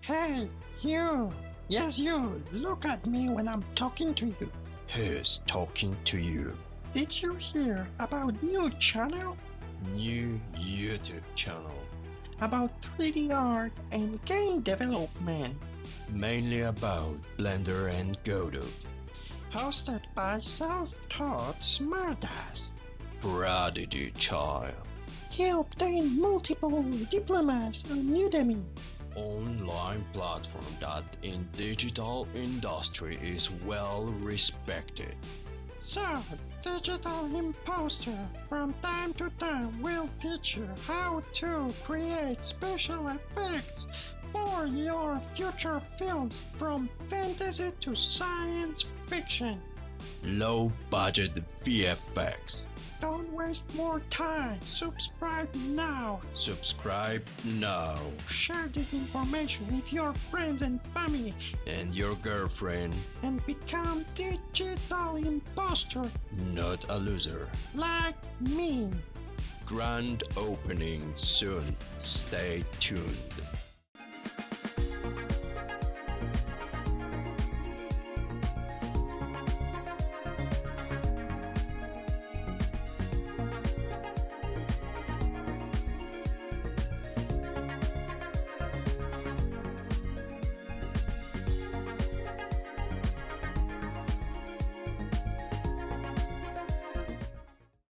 Hey, you! Yes, you! Look at me when I'm talking to you. Who's talking to you? Did you hear about new channel? New YouTube channel. About 3D art and game development. Mainly about Blender and Godot. Hosted by self-taught smartass. Prodigy child. He obtained multiple diplomas on Udemy. Online platform that in digital industry is well respected. So, Digital Impostor from time to time will teach you how to create special effects for your future films from fantasy to science fiction. Low budget VFX. Don't waste more time. Subscribe now. Subscribe now. Share this information with your friends and family And your girlfriend, and become Digital Impostor not a loser. like me. Grand opening soon. Stay tuned.